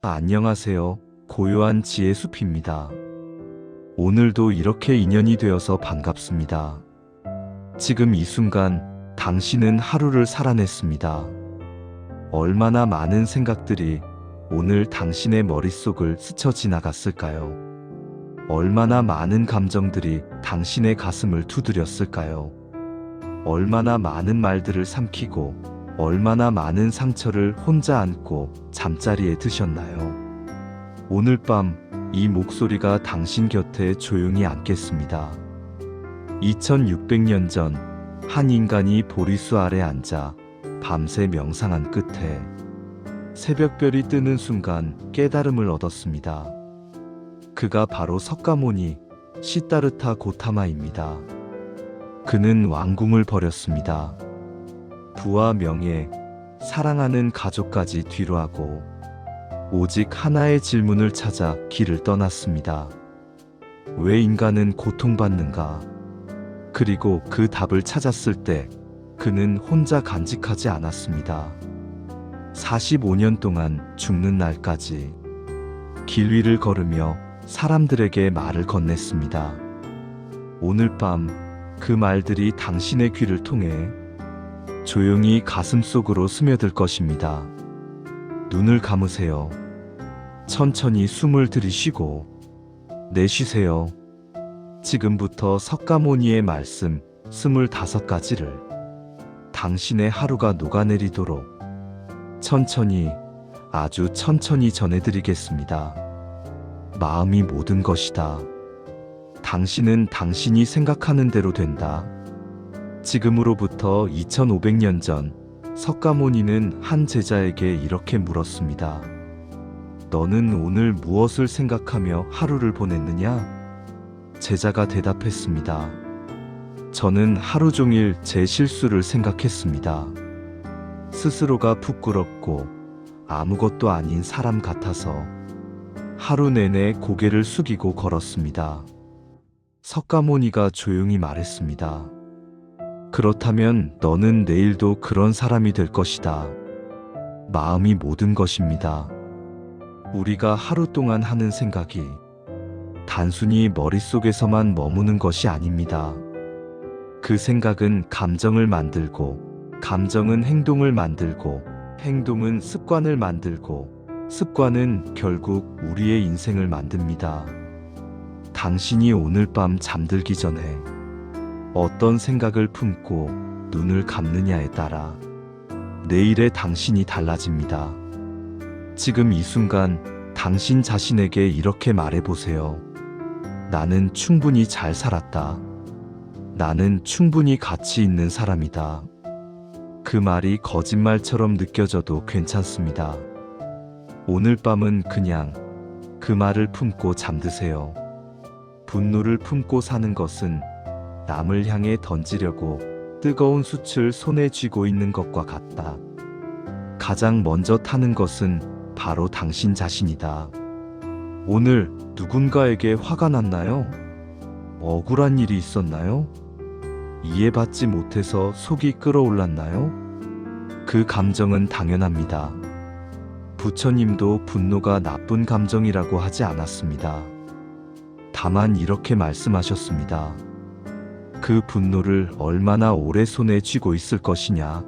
안녕하세요. 고요한 지혜 숲입니다. 오늘도 이렇게 인연이 되어서 반갑습니다. 지금 이 순간 당신은 하루를 살아냈습니다. 얼마나 많은 생각들이 오늘 당신의 머릿속을 스쳐 지나갔을까요? 얼마나 많은 감정들이 당신의 가슴을 두드렸을까요? 얼마나 많은 말들을 삼키고 얼마나 많은 상처를 혼자 안고 잠자리에 드셨나요? 오늘 밤 이 목소리가 당신 곁에 조용히 앉겠습니다. 2600년 전 한 인간이 보리수 아래 앉아 밤새 명상한 끝에 새벽별이 뜨는 순간 깨달음을 얻었습니다. 그가 바로 석가모니 시다르타 고타마입니다. 그는 왕궁을 버렸습니다. 부와 명예, 사랑하는 가족까지 뒤로하고 오직 하나의 질문을 찾아 길을 떠났습니다. 왜 인간은 고통받는가? 그리고 그 답을 찾았을 때 그는 혼자 간직하지 않았습니다. 45년 동안 죽는 날까지 길 위를 걸으며 사람들에게 말을 건넸습니다. 오늘 밤 그 말들이 당신의 귀를 통해 조용히 가슴 속으로 스며들 것입니다. 눈을 감으세요. 천천히 숨을 들이쉬고 내쉬세요. 지금부터 석가모니의 말씀 25가지를 당신의 하루가 녹아내리도록 천천히, 아주 천천히 전해드리겠습니다. 마음이 모든 것이다. 당신은 당신이 생각하는 대로 된다. 지금으로부터 2500년 전 석가모니는 한 제자에게 이렇게 물었습니다. 너는 오늘 무엇을 생각하며 하루를 보냈느냐? 제자가 대답했습니다. 저는 하루 종일 제 실수를 생각했습니다. 스스로가 부끄럽고 아무것도 아닌 사람 같아서 하루 내내 고개를 숙이고 걸었습니다. 석가모니가 조용히 말했습니다. 그렇다면 너는 내일도 그런 사람이 될 것이다. 마음이 모든 것입니다. 우리가 하루 동안 하는 생각이 단순히 머릿속에서만 머무는 것이 아닙니다. 그 생각은 감정을 만들고, 감정은 행동을 만들고, 행동은 습관을 만들고, 습관은 결국 우리의 인생을 만듭니다. 당신이 오늘 밤 잠들기 전에 어떤 생각을 품고 눈을 감느냐에 따라 내일의 당신이 달라집니다. 지금 이 순간 당신 자신에게 이렇게 말해보세요. 나는 충분히 잘 살았다. 나는 충분히 가치 있는 사람이다. 그 말이 거짓말처럼 느껴져도 괜찮습니다. 오늘 밤은 그냥 그 말을 품고 잠드세요. 분노를 품고 사는 것은 남을 향해 던지려고 뜨거운 숯을 손에 쥐고 있는 것과 같다. 가장 먼저 타는 것은 바로 당신 자신이다. 오늘 누군가에게 화가 났나요? 억울한 일이 있었나요? 이해받지 못해서 속이 끓어올랐나요? 그 감정은 당연합니다. 부처님도 분노가 나쁜 감정이라고 하지 않았습니다. 다만 이렇게 말씀하셨습니다. 그 분노를 얼마나 오래 손에 쥐고 있을 것이냐.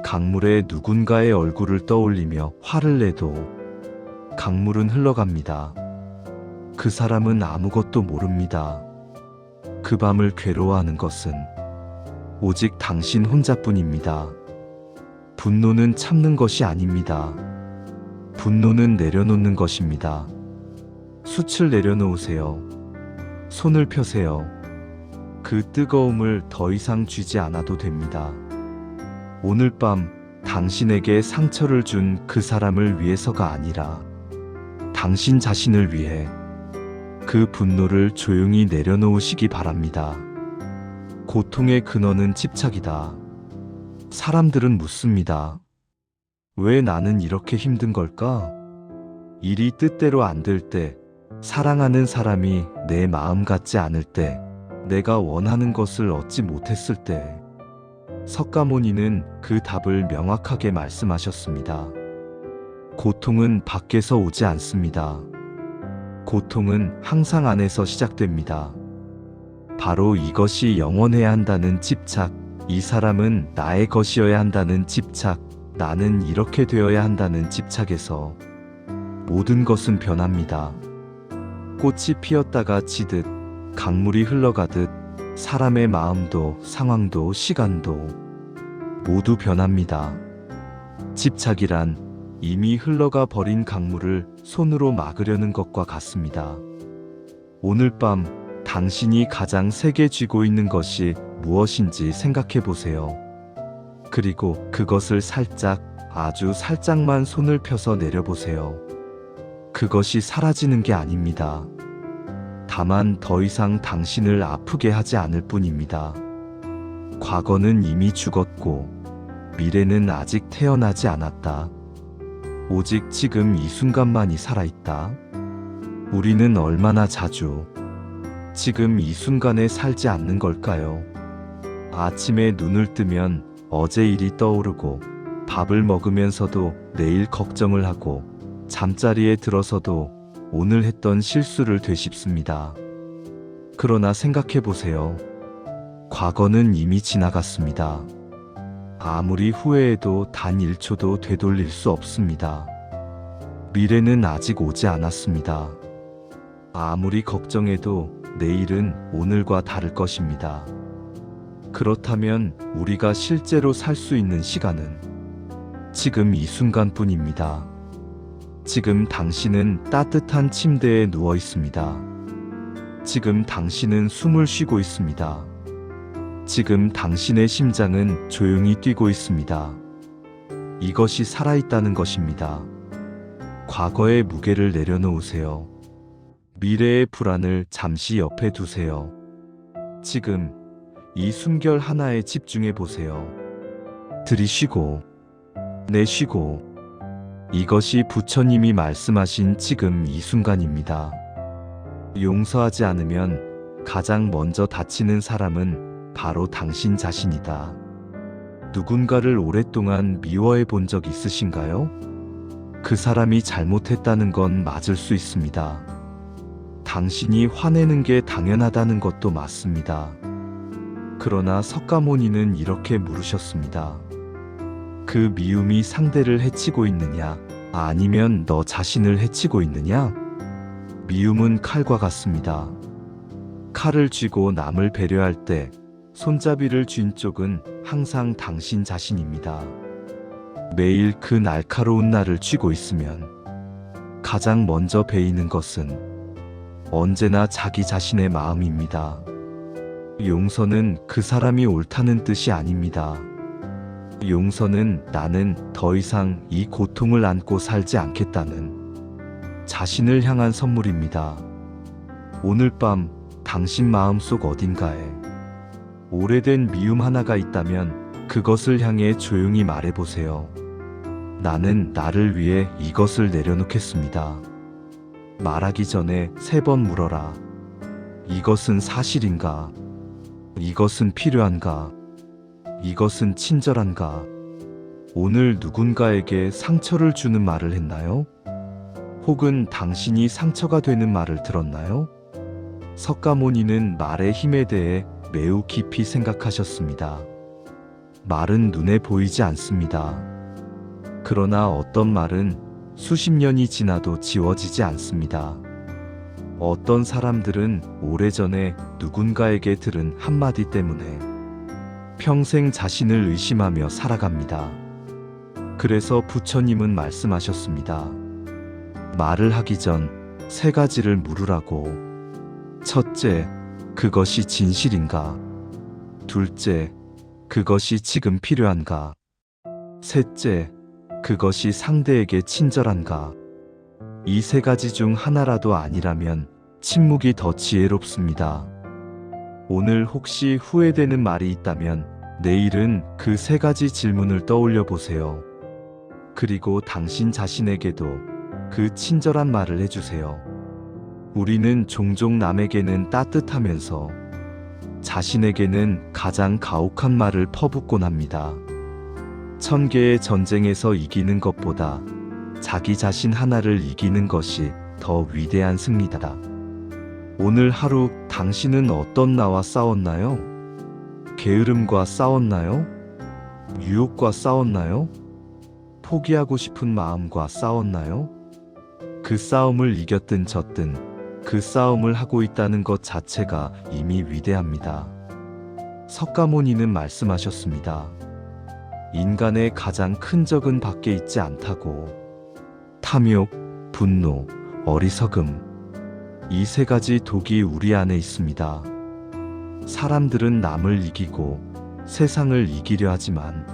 강물에 누군가의 얼굴을 떠올리며 화를 내도 강물은 흘러갑니다. 그 사람은 아무것도 모릅니다. 그 밤을 괴로워하는 것은 오직 당신 혼자뿐입니다. 분노는 참는 것이 아닙니다. 분노는 내려놓는 것입니다. 숯을 내려놓으세요. 손을 펴세요. 그 뜨거움을 더 이상 쥐지 않아도 됩니다. 오늘 밤 당신에게 상처를 준 그 사람을 위해서가 아니라 당신 자신을 위해 그 분노를 조용히 내려놓으시기 바랍니다. 고통의 근원은 집착이다. 사람들은 묻습니다. 왜 나는 이렇게 힘든 걸까? 일이 뜻대로 안 될 때, 사랑하는 사람이 내 마음 같지 않을 때, 내가 원하는 것을 얻지 못했을 때, 석가모니는 그 답을 명확하게 말씀하셨습니다. 고통은 밖에서 오지 않습니다. 고통은 항상 안에서 시작됩니다. 바로 이것이 영원해야 한다는 집착, 이 사람은 나의 것이어야 한다는 집착, 나는 이렇게 되어야 한다는 집착에서 모든 것은 변합니다. 꽃이 피었다가 지듯, 강물이 흘러가듯 사람의 마음도 상황도 시간도 모두 변합니다. 집착이란 이미 흘러가 버린 강물을 손으로 막으려는 것과 같습니다. 오늘 밤 당신이 가장 세게 쥐고 있는 것이 무엇인지 생각해 보세요. 그리고 그것을 살짝, 아주 살짝만 손을 펴서 내려보세요. 그것이 사라지는 게 아닙니다. 다만 더 이상 당신을 아프게 하지 않을 뿐입니다. 과거는 이미 죽었고 미래는 아직 태어나지 않았다. 오직 지금 이 순간만이 살아있다. 우리는 얼마나 자주 지금 이 순간에 살지 않는 걸까요? 아침에 눈을 뜨면 어제 일이 떠오르고 밥을 먹으면서도 내일 걱정을 하고 잠자리에 들어서도 오늘 했던 실수를 되짚습니다. 그러나 생각해 보세요. 과거는 이미 지나갔습니다. 아무리 후회해도 단 1초도 되돌릴 수 없습니다. 미래는 아직 오지 않았습니다. 아무리 걱정해도 내일은 오늘과 다를 것입니다. 그렇다면 우리가 실제로 살 수 있는 시간은 지금 이 순간뿐입니다. 지금 당신은 따뜻한 침대에 누워 있습니다. 지금 당신은 숨을 쉬고 있습니다. 지금 당신의 심장은 조용히 뛰고 있습니다. 이것이 살아있다는 것입니다. 과거의 무게를 내려놓으세요. 미래의 불안을 잠시 옆에 두세요. 지금 이 숨결 하나에 집중해 보세요. 들이쉬고 내쉬고, 이것이 부처님이 말씀하신 지금 이 순간입니다. 용서하지 않으면 가장 먼저 다치는 사람은 바로 당신 자신이다. 누군가를 오랫동안 미워해 본 적 있으신가요? 그 사람이 잘못했다는 건 맞을 수 있습니다. 당신이 화내는 게 당연하다는 것도 맞습니다. 그러나 석가모니는 이렇게 물으셨습니다. 그 미움이 상대를 해치고 있느냐, 아니면 너 자신을 해치고 있느냐? 미움은 칼과 같습니다. 칼을 쥐고 남을 배려할 때 손잡이를 쥔 쪽은 항상 당신 자신입니다. 매일 그 날카로운 날을 쥐고 있으면 가장 먼저 베이는 것은 언제나 자기 자신의 마음입니다. 용서는 그 사람이 옳다는 뜻이 아닙니다. 용서는 나는 더 이상 이 고통을 안고 살지 않겠다는 자신을 향한 선물입니다. 오늘 밤 당신 마음속 어딘가에 오래된 미움 하나가 있다면 그것을 향해 조용히 말해보세요. 나는 나를 위해 이것을 내려놓겠습니다. 말하기 전에 3번 물어라. 이것은 사실인가? 이것은 필요한가? 이것은 친절한가? 오늘 누군가에게 상처를 주는 말을 했나요? 혹은 당신이 상처가 되는 말을 들었나요? 석가모니는 말의 힘에 대해 매우 깊이 생각하셨습니다. 말은 눈에 보이지 않습니다. 그러나 어떤 말은 수십 년이 지나도 지워지지 않습니다. 어떤 사람들은 오래전에 누군가에게 들은 한마디 때문에 평생 자신을 의심하며 살아갑니다. 그래서 부처님은 말씀하셨습니다. 말을 하기 전 3가지를 물으라고. 첫째, 그것이 진실인가? 둘째, 그것이 지금 필요한가? 셋째, 그것이 상대에게 친절한가? 이 3가지 중 하나라도 아니라면 침묵이 더 지혜롭습니다. 오늘 혹시 후회되는 말이 있다면 내일은 그 3가지 질문을 떠올려 보세요. 그리고 당신 자신에게도 그 친절한 말을 해주세요. 우리는 종종 남에게는 따뜻하면서 자신에게는 가장 가혹한 말을 퍼붓곤 합니다. 1000개의 전쟁에서 이기는 것보다 자기 자신 하나를 이기는 것이 더 위대한 승리다. 오늘 하루 당신은 어떤 나와 싸웠나요? 게으름과 싸웠나요? 유혹과 싸웠나요? 포기하고 싶은 마음과 싸웠나요? 그 싸움을 이겼든 졌든 그 싸움을 하고 있다는 것 자체가 이미 위대합니다. 석가모니는 말씀하셨습니다. 인간의 가장 큰 적은 밖에 있지 않다고. 탐욕, 분노, 어리석음. 이 세 가지 독이 우리 안에 있습니다. 사람들은 남을 이기고 세상을 이기려 하지만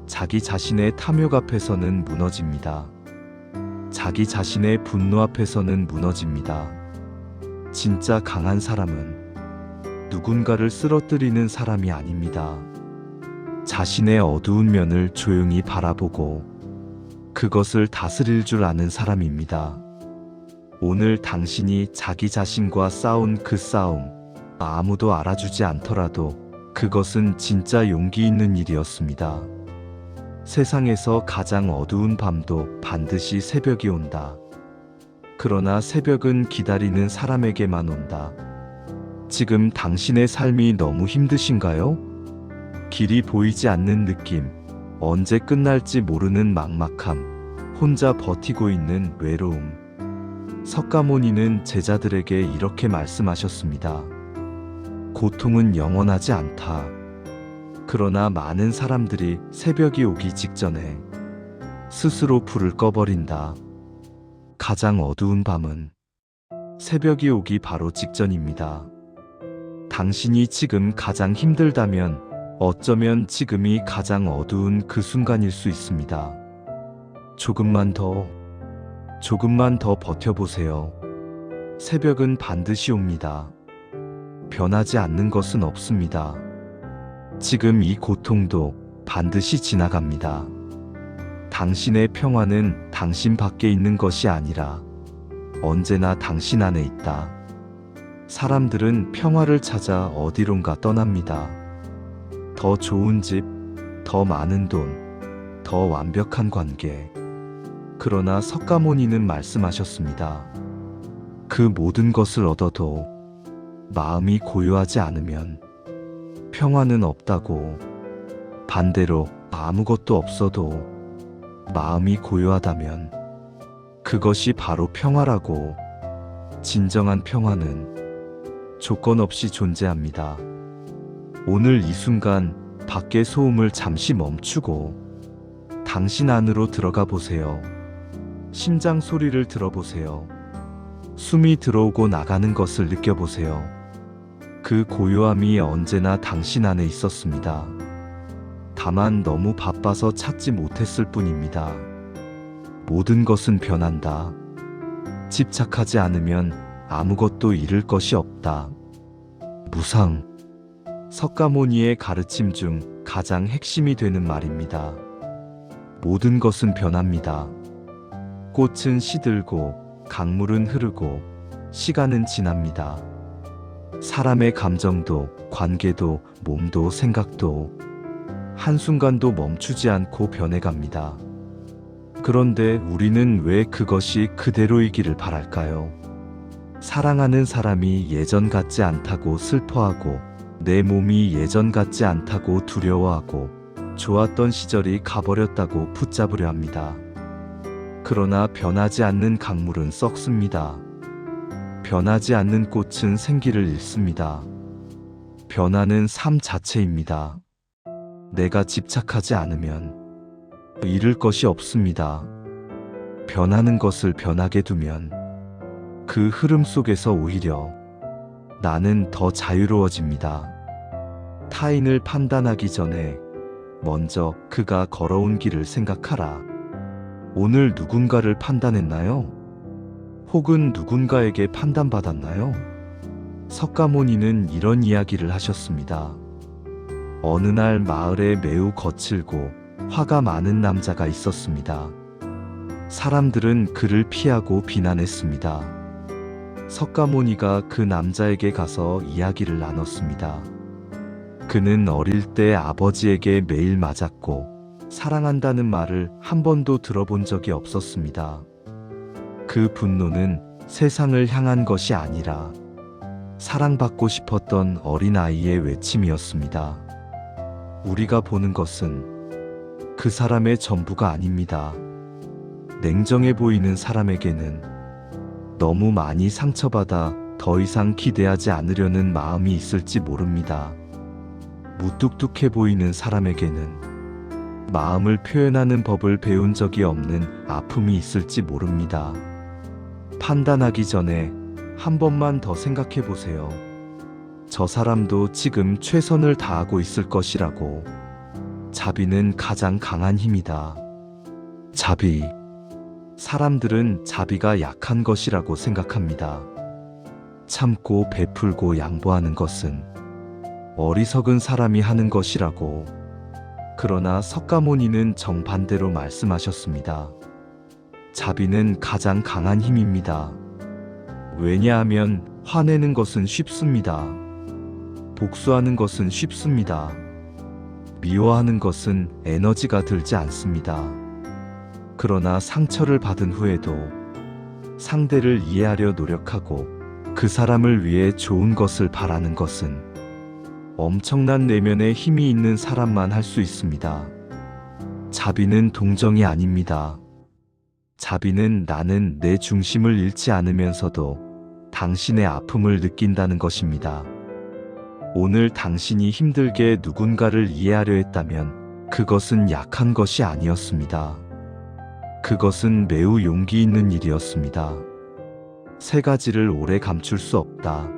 자기 자신의 탐욕 앞에서는 무너집니다. 자기 자신의 분노 앞에서는 무너집니다. 진짜 강한 사람은 누군가를 쓰러뜨리는 사람이 아닙니다. 자신의 어두운 면을 조용히 바라보고 그것을 다스릴 줄 아는 사람입니다. 오늘 당신이 자기 자신과 싸운 그 싸움, 아무도 알아주지 않더라도 그것은 진짜 용기 있는 일이었습니다. 세상에서 가장 어두운 밤도 반드시 새벽이 온다. 그러나 새벽은 기다리는 사람에게만 온다. 지금 당신의 삶이 너무 힘드신가요? 길이 보이지 않는 느낌, 언제 끝날지 모르는 막막함, 혼자 버티고 있는 외로움. 석가모니는 제자들에게 이렇게 말씀하셨습니다. 고통은 영원하지 않다. 그러나 많은 사람들이 새벽이 오기 직전에 스스로 불을 꺼버린다. 가장 어두운 밤은 새벽이 오기 바로 직전입니다. 당신이 지금 가장 힘들다면 어쩌면 지금이 가장 어두운 그 순간일 수 있습니다. 조금만 더 버텨보세요. 새벽은 반드시 옵니다. 변하지 않는 것은 없습니다. 지금 이 고통도 반드시 지나갑니다. 당신의 평화는 당신 밖에 있는 것이 아니라 언제나 당신 안에 있다. 사람들은 평화를 찾아 어디론가 떠납니다. 더 좋은 집, 더 많은 돈, 더 완벽한 관계. 그러나 석가모니는 말씀하셨습니다. 그 모든 것을 얻어도 마음이 고요하지 않으면 평화는 없다고. 반대로 아무것도 없어도 마음이 고요하다면 그것이 바로 평화라고. 진정한 평화는 조건 없이 존재합니다. 오늘 이 순간 밖의 소음을 잠시 멈추고 당신 안으로 들어가 보세요. 심장 소리를 들어보세요. 숨이 들어오고 나가는 것을 느껴보세요. 그 고요함이 언제나 당신 안에 있었습니다. 다만 너무 바빠서 찾지 못했을 뿐입니다. 모든 것은 변한다. 집착하지 않으면 아무것도 잃을 것이 없다. 무상. 석가모니의 가르침 중 가장 핵심이 되는 말입니다. 모든 것은 변합니다. 꽃은 시들고 강물은 흐르고 시간은 지납니다. 사람의 감정도 관계도 몸도 생각도 한순간도 멈추지 않고 변해갑니다. 그런데 우리는 왜 그것이 그대로이기를 바랄까요? 사랑하는 사람이 예전 같지 않다고 슬퍼하고 내 몸이 예전 같지 않다고 두려워하고 좋았던 시절이 가버렸다고 붙잡으려 합니다. 그러나 변하지 않는 강물은 썩습니다. 변하지 않는 꽃은 생기를 잃습니다. 변화는 삶 자체입니다. 내가 집착하지 않으면 잃을 것이 없습니다. 변하는 것을 변하게 두면 그 흐름 속에서 오히려 나는 더 자유로워집니다. 타인을 판단하기 전에 먼저 그가 걸어온 길을 생각하라. 오늘 누군가를 판단했나요? 혹은 누군가에게 판단받았나요? 석가모니는 이런 이야기를 하셨습니다. 어느 날 마을에 매우 거칠고 화가 많은 남자가 있었습니다. 사람들은 그를 피하고 비난했습니다. 석가모니가 그 남자에게 가서 이야기를 나눴습니다. 그는 어릴 때 아버지에게 매일 맞았고 사랑한다는 말을 한 번도 들어본 적이 없었습니다. 그 분노는 세상을 향한 것이 아니라 사랑받고 싶었던 어린아이의 외침이었습니다. 우리가 보는 것은 그 사람의 전부가 아닙니다. 냉정해 보이는 사람에게는 너무 많이 상처받아 더 이상 기대하지 않으려는 마음이 있을지 모릅니다. 무뚝뚝해 보이는 사람에게는 마음을 표현하는 법을 배운 적이 없는 아픔이 있을지 모릅니다. 판단하기 전에 한 번만 더 생각해 보세요. 저 사람도 지금 최선을 다하고 있을 것이라고. 자비는 가장 강한 힘이다. 자비. 사람들은 자비가 약한 것이라고 생각합니다. 참고 베풀고 양보하는 것은 어리석은 사람이 하는 것이라고. 그러나 석가모니는 정반대로 말씀하셨습니다. 자비는 가장 강한 힘입니다. 왜냐하면 화내는 것은 쉽습니다. 복수하는 것은 쉽습니다. 미워하는 것은 에너지가 들지 않습니다. 그러나 상처를 받은 후에도 상대를 이해하려 노력하고 그 사람을 위해 좋은 것을 바라는 것은 엄청난 내면의 힘이 있는 사람만 할 수 있습니다. 자비는 동정이 아닙니다. 자비는 나는 내 중심을 잃지 않으면서도 당신의 아픔을 느낀다는 것입니다. 오늘 당신이 힘들게 누군가를 이해하려 했다면 그것은 약한 것이 아니었습니다. 그것은 매우 용기 있는 일이었습니다. 세 가지를 오래 감출 수 없다.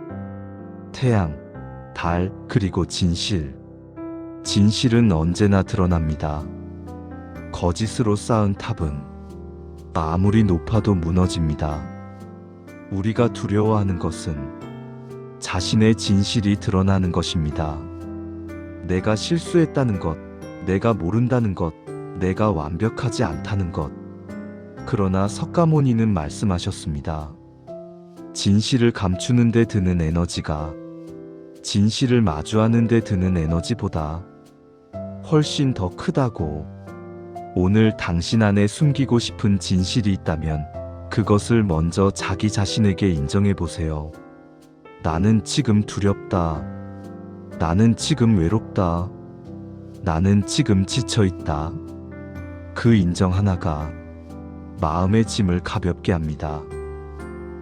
태양, 달, 그리고 진실. 진실은 언제나 드러납니다. 거짓으로 쌓은 탑은 아무리 높아도 무너집니다. 우리가 두려워하는 것은 자신의 진실이 드러나는 것입니다. 내가 실수했다는 것, 내가 모른다는 것, 내가 완벽하지 않다는 것. 그러나 석가모니는 말씀하셨습니다. 진실을 감추는 데 드는 에너지가 진실을 마주하는 데 드는 에너지보다 훨씬 더 크다고. 오늘 당신 안에 숨기고 싶은 진실이 있다면 그것을 먼저 자기 자신에게 인정해 보세요. 나는 지금 두렵다. 나는 지금 외롭다. 나는 지금 지쳐 있다. 그 인정 하나가 마음의 짐을 가볍게 합니다.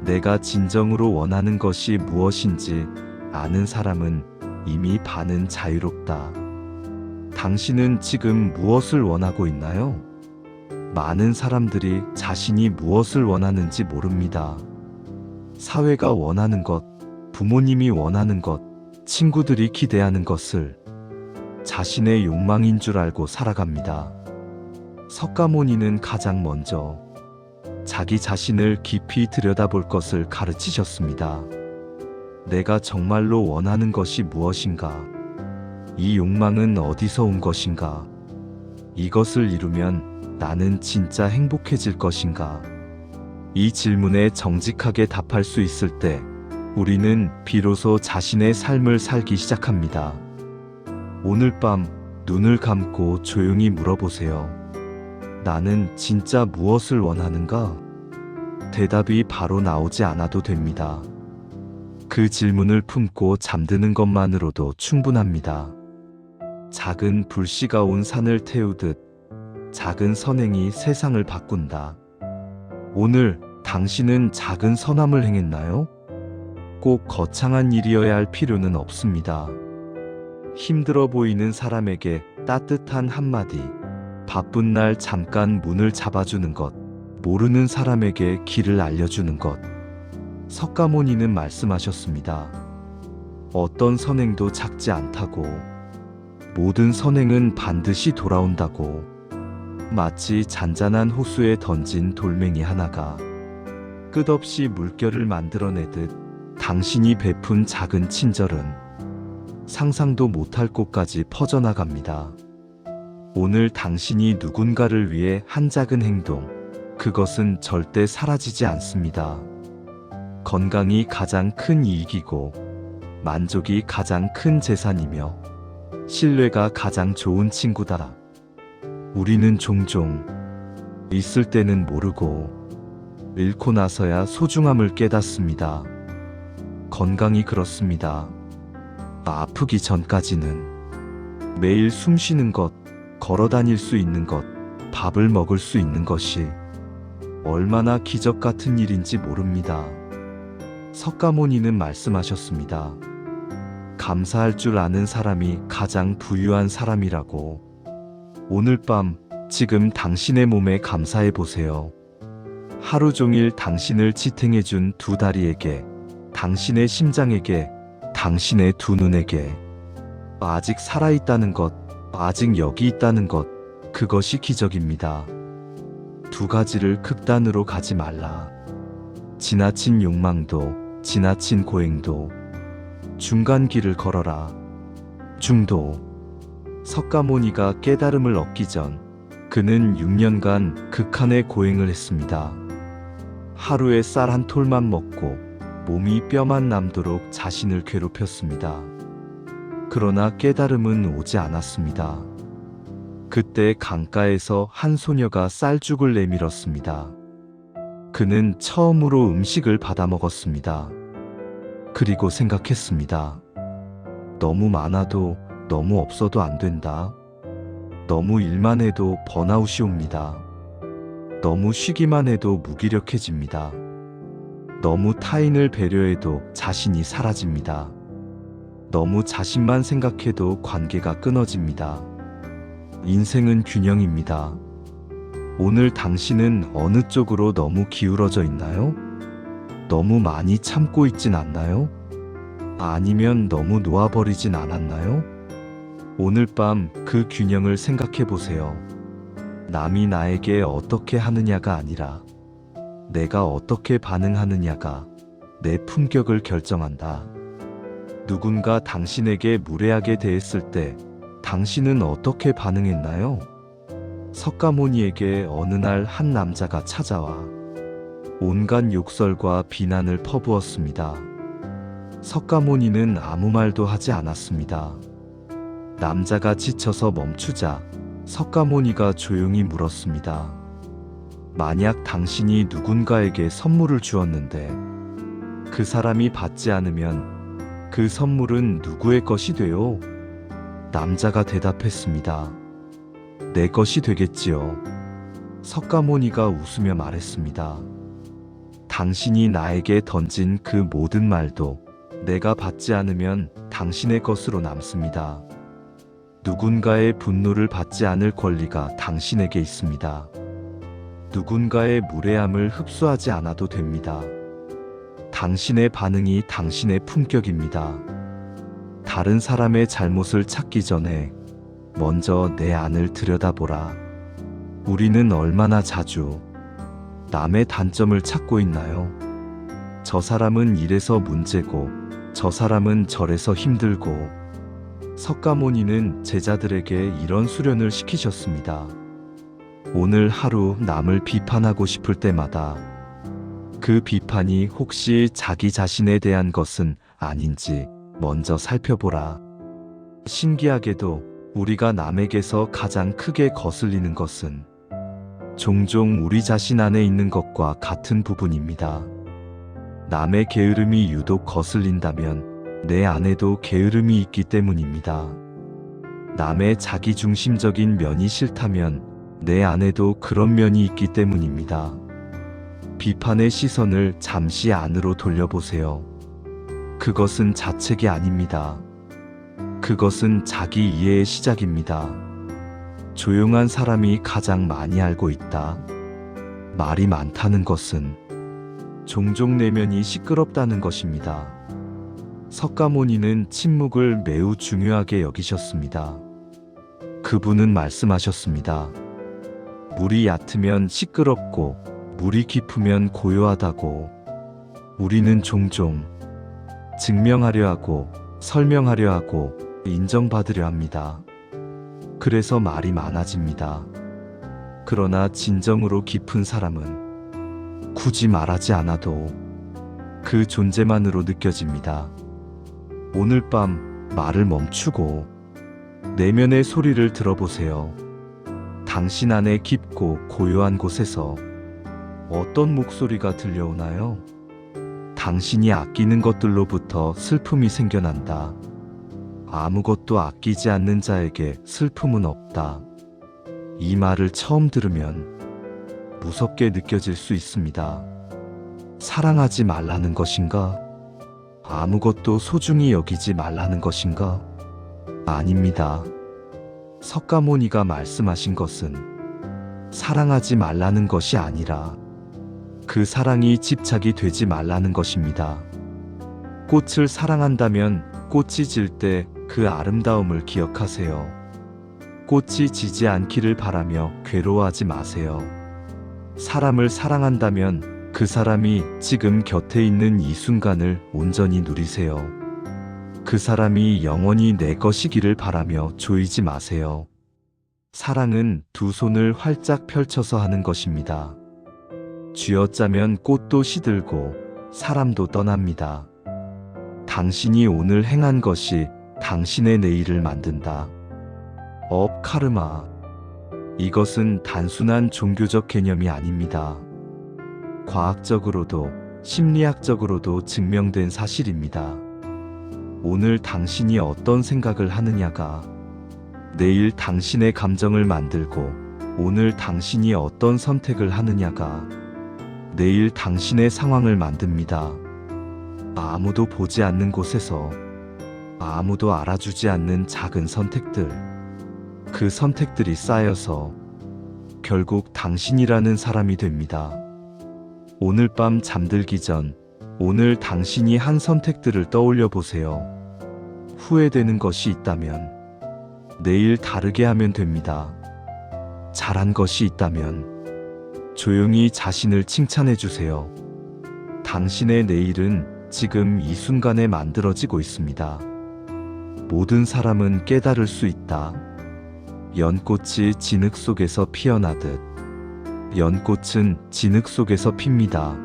내가 진정으로 원하는 것이 무엇인지 아는 사람은 이미 반은 자유롭다. 당신은 지금 무엇을 원하고 있나요? 많은 사람들이 자신이 무엇을 원하는지 모릅니다. 사회가 원하는 것, 부모님이 원하는 것, 친구들이 기대하는 것을 자신의 욕망인 줄 알고 살아갑니다. 석가모니는 가장 먼저 자기 자신을 깊이 들여다볼 것을 가르치셨습니다. 내가 정말로 원하는 것이 무엇인가? 이 욕망은 어디서 온 것인가? 이것을 이루면 나는 진짜 행복해질 것인가? 이 질문에 정직하게 답할 수 있을 때 우리는 비로소 자신의 삶을 살기 시작합니다. 오늘 밤 눈을 감고 조용히 물어보세요. 나는 진짜 무엇을 원하는가? 대답이 바로 나오지 않아도 됩니다. 그 질문을 품고 잠드는 것만으로도 충분합니다. 작은 불씨가 온 산을 태우듯 작은 선행이 세상을 바꾼다. 오늘 당신은 작은 선함을 행했나요? 꼭 거창한 일이어야 할 필요는 없습니다. 힘들어 보이는 사람에게 따뜻한 한마디, 바쁜 날 잠깐 문을 잡아주는 것, 모르는 사람에게 길을 알려주는 것. 석가모니는 말씀하셨습니다. 어떤 선행도 작지 않다고, 모든 선행은 반드시 돌아온다고. 마치 잔잔한 호수에 던진 돌멩이 하나가 끝없이 물결을 만들어내듯 당신이 베푼 작은 친절은 상상도 못할 곳까지 퍼져나갑니다. 오늘 당신이 누군가를 위해 한 작은 행동, 그것은 절대 사라지지 않습니다. 건강이 가장 큰 이익이고, 만족이 가장 큰 재산이며, 신뢰가 가장 좋은 친구다. 우리는 종종 있을 때는 모르고 잃고 나서야 소중함을 깨닫습니다. 건강이 그렇습니다. 아프기 전까지는 매일 숨 쉬는 것, 걸어 다닐 수 있는 것, 밥을 먹을 수 있는 것이 얼마나 기적 같은 일인지 모릅니다. 석가모니는 말씀하셨습니다. 감사할 줄 아는 사람이 가장 부유한 사람이라고. 오늘 밤 지금 당신의 몸에 감사해 보세요. 하루 종일 당신을 지탱해준 두 다리에게, 당신의 심장에게, 당신의 두 눈에게. 아직 살아있다는 것, 아직 여기 있다는 것, 그것이 기적입니다. 두 가지를 극단으로 가지 말라. 지나친 욕망도, 지나친 고행도, 중간 길을 걸어라. 중도. 석가모니가 깨달음을 얻기 전 그는 6년간 극한의 고행을 했습니다. 하루에 쌀 한 톨만 먹고 몸이 뼈만 남도록 자신을 괴롭혔습니다. 그러나 깨달음은 오지 않았습니다. 그때 강가에서 한 소녀가 쌀죽을 내밀었습니다. 그는 처음으로 음식을 받아 먹었습니다. 그리고 생각했습니다. 너무 많아도 너무 없어도 안 된다. 너무 일만 해도 번아웃이 옵니다. 너무 쉬기만 해도 무기력해집니다. 너무 타인을 배려해도 자신이 사라집니다. 너무 자신만 생각해도 관계가 끊어집니다. 인생은 균형입니다. 오늘 당신은 어느 쪽으로 너무 기울어져 있나요? 너무 많이 참고 있진 않나요? 아니면 너무 놓아버리진 않았나요? 오늘 밤 그 균형을 생각해 보세요. 남이 나에게 어떻게 하느냐가 아니라 내가 어떻게 반응하느냐가 내 품격을 결정한다. 누군가 당신에게 무례하게 대했을 때 당신은 어떻게 반응했나요? 석가모니에게 어느 날 한 남자가 찾아와 온갖 욕설과 비난을 퍼부었습니다. 석가모니는 아무 말도 하지 않았습니다. 남자가 지쳐서 멈추자 석가모니가 조용히 물었습니다. 만약 당신이 누군가에게 선물을 주었는데 그 사람이 받지 않으면 그 선물은 누구의 것이 돼요? 남자가 대답했습니다. 내 것이 되겠지요. 석가모니가 웃으며 말했습니다. 당신이 나에게 던진 그 모든 말도 내가 받지 않으면 당신의 것으로 남습니다. 누군가의 분노를 받지 않을 권리가 당신에게 있습니다. 누군가의 무례함을 흡수하지 않아도 됩니다. 당신의 반응이 당신의 품격입니다. 다른 사람의 잘못을 찾기 전에 먼저 내 안을 들여다보라. 우리는 얼마나 자주 남의 단점을 찾고 있나요? 저 사람은 이래서 문제고, 저 사람은 저래서 힘들고. 석가모니는 제자들에게 이런 수련을 시키셨습니다. 오늘 하루 남을 비판하고 싶을 때마다 그 비판이 혹시 자기 자신에 대한 것은 아닌지 먼저 살펴보라. 신기하게도 우리가 남에게서 가장 크게 거슬리는 것은 종종 우리 자신 안에 있는 것과 같은 부분입니다. 남의 게으름이 유독 거슬린다면 내 안에도 게으름이 있기 때문입니다. 남의 자기중심적인 면이 싫다면 내 안에도 그런 면이 있기 때문입니다. 비판의 시선을 잠시 안으로 돌려보세요. 그것은 자책이 아닙니다. 그것은 자기 이해의 시작입니다. 조용한 사람이 가장 많이 알고 있다. 말이 많다는 것은 종종 내면이 시끄럽다는 것입니다. 석가모니는 침묵을 매우 중요하게 여기셨습니다. 그분은 말씀하셨습니다. 물이 얕으면 시끄럽고 물이 깊으면 고요하다고. 우리는 종종 증명하려 하고 설명하려 하고 인정받으려 합니다. 그래서 말이 많아집니다. 그러나 진정으로 깊은 사람은 굳이 말하지 않아도 그 존재만으로 느껴집니다. 오늘 밤 말을 멈추고 내면의 소리를 들어보세요. 당신 안에 깊고 고요한 곳에서 어떤 목소리가 들려오나요? 당신이 아끼는 것들로부터 슬픔이 생겨난다. 아무것도 아끼지 않는 자에게 슬픔은 없다. 이 말을 처음 들으면 무섭게 느껴질 수 있습니다. 사랑하지 말라는 것인가? 아무것도 소중히 여기지 말라는 것인가? 아닙니다. 석가모니가 말씀하신 것은 사랑하지 말라는 것이 아니라 그 사랑이 집착이 되지 말라는 것입니다. 꽃을 사랑한다면 꽃이 질 때 그 아름다움을 기억하세요. 꽃이 지지 않기를 바라며 괴로워하지 마세요. 사람을 사랑한다면 그 사람이 지금 곁에 있는 이 순간을 온전히 누리세요. 그 사람이 영원히 내 것이기를 바라며 조이지 마세요. 사랑은 두 손을 활짝 펼쳐서 하는 것입니다. 쥐어짜면 꽃도 시들고 사람도 떠납니다. 당신이 오늘 행한 것이 당신의 내일을 만든다. 업 카르마. 이것은 단순한 종교적 개념이 아닙니다. 과학적으로도 심리학적으로도 증명된 사실입니다. 오늘 당신이 어떤 생각을 하느냐가 내일 당신의 감정을 만들고 오늘 당신이 어떤 선택을 하느냐가 내일 당신의 상황을 만듭니다. 아무도 보지 않는 곳에서 아무도 알아주지 않는 작은 선택들, 그 선택들이 쌓여서 결국 당신이라는 사람이 됩니다. 오늘 밤 잠들기 전 오늘 당신이 한 선택들을 떠올려 보세요. 후회되는 것이 있다면 내일 다르게 하면 됩니다. 잘한 것이 있다면 조용히 자신을 칭찬해 주세요. 당신의 내일은 지금 이 순간에 만들어지고 있습니다. 모든 사람은 깨달을 수 있다. 연꽃이 진흙 속에서 피어나듯 연꽃은 진흙 속에서 핍니다.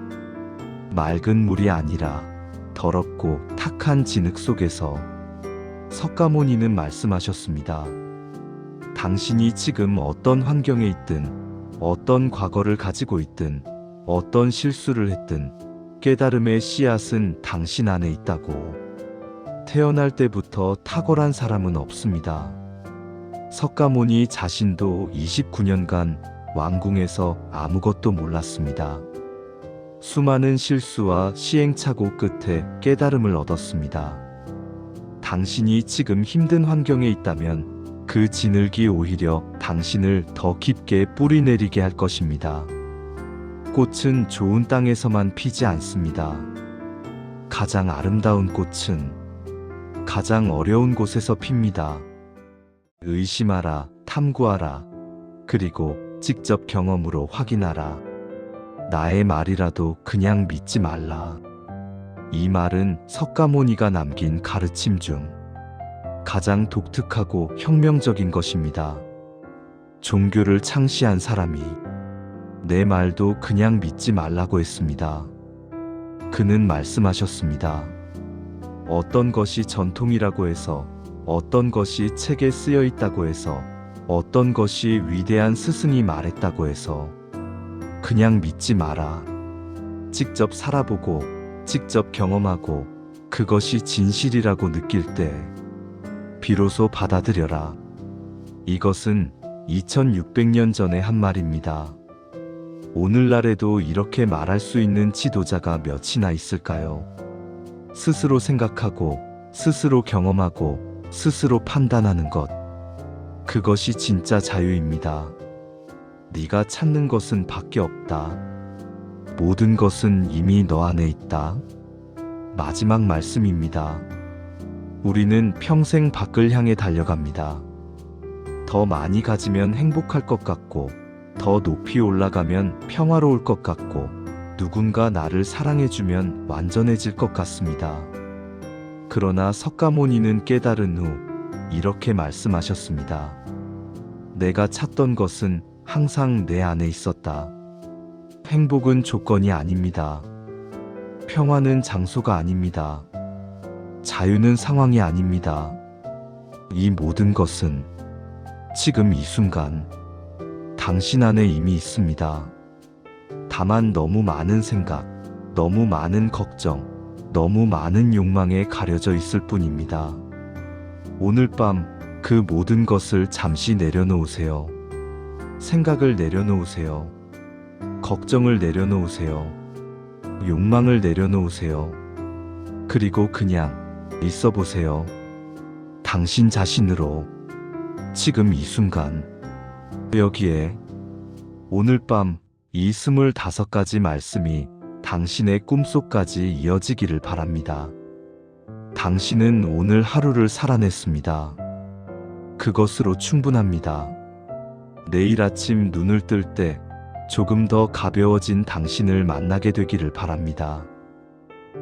맑은 물이 아니라 더럽고 탁한 진흙 속에서. 석가모니는 말씀하셨습니다. 당신이 지금 어떤 환경에 있든 어떤 과거를 가지고 있든 어떤 실수를 했든 깨달음의 씨앗은 당신 안에 있다고. 태어날 때부터 탁월한 사람은 없습니다. 석가모니 자신도 29년간 왕궁에서 아무것도 몰랐습니다. 수많은 실수와 시행착오 끝에 깨달음을 얻었습니다. 당신이 지금 힘든 환경에 있다면 그 진흙이 오히려 당신을 더 깊게 뿌리내리게 할 것입니다. 꽃은 좋은 땅에서만 피지 않습니다. 가장 아름다운 꽃은 가장 어려운 곳에서 핍니다. 의심하라, 탐구하라, 그리고 직접 경험으로 확인하라. 나의 말이라도 그냥 믿지 말라. 이 말은 석가모니가 남긴 가르침 중 가장 독특하고 혁명적인 것입니다. 종교를 창시한 사람이 내 말도 그냥 믿지 말라고 했습니다. 그는 말씀하셨습니다. 어떤 것이 전통이라고 해서, 어떤 것이 책에 쓰여 있다고 해서, 어떤 것이 위대한 스승이 말했다고 해서 그냥 믿지 마라. 직접 살아보고 직접 경험하고 그것이 진실이라고 느낄 때 비로소 받아들여라. 이것은 2600년 전에 한 말입니다. 오늘날에도 이렇게 말할 수 있는 지도자가 몇이나 있을까요? 스스로 생각하고 스스로 경험하고 스스로 판단하는 것. 그것이 진짜 자유입니다. 네가 찾는 것은 밖에 없다. 모든 것은 이미 너 안에 있다. 마지막 말씀입니다. 우리는 평생 밖을 향해 달려갑니다. 더 많이 가지면 행복할 것 같고, 더 높이 올라가면 평화로울 것 같고, 누군가 나를 사랑해주면 완전해질 것 같습니다. 그러나 석가모니는 깨달은 후 이렇게 말씀하셨습니다. 내가 찾던 것은 항상 내 안에 있었다. 행복은 조건이 아닙니다. 평화는 장소가 아닙니다. 자유는 상황이 아닙니다. 이 모든 것은 지금 이 순간 당신 안에 이미 있습니다. 다만 너무 많은 생각, 너무 많은 걱정, 너무 많은 욕망에 가려져 있을 뿐입니다. 오늘 밤 그 모든 것을 잠시 내려놓으세요. 생각을 내려놓으세요. 걱정을 내려놓으세요. 욕망을 내려놓으세요. 그리고 그냥 있어 보세요. 당신 자신으로. 지금 이 순간. 여기에. 오늘 밤 이 25가지 말씀이 당신의 꿈속까지 이어지기를 바랍니다. 당신은 오늘 하루를 살아냈습니다. 그것으로 충분합니다. 내일 아침 눈을 뜰 때 조금 더 가벼워진 당신을 만나게 되기를 바랍니다.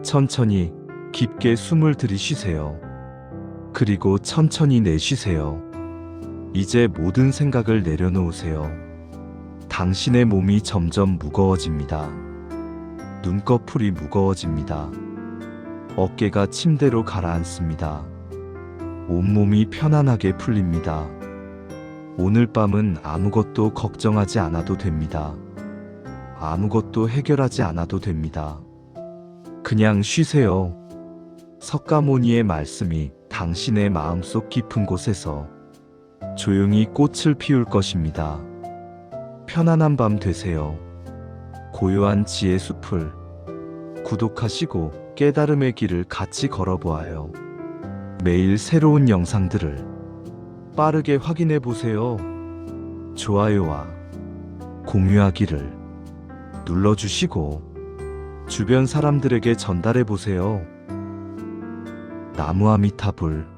천천히 깊게 숨을 들이쉬세요. 그리고 천천히 내쉬세요. 이제 모든 생각을 내려놓으세요. 당신의 몸이 점점 무거워집니다. 눈꺼풀이 무거워집니다. 어깨가 침대로 가라앉습니다. 온몸이 편안하게 풀립니다. 오늘 밤은 아무것도 걱정하지 않아도 됩니다. 아무것도 해결하지 않아도 됩니다. 그냥 쉬세요. 석가모니의 말씀이 당신의 마음속 깊은 곳에서 조용히 꽃을 피울 것입니다. 편안한 밤 되세요. 고요한 지혜 숲을 구독하시고 깨달음의 길을 같이 걸어보아요. 매일 새로운 영상들을 빠르게 확인해 보세요. 좋아요와 공유하기를 눌러주시고 주변 사람들에게 전달해 보세요. 나무 아미타불.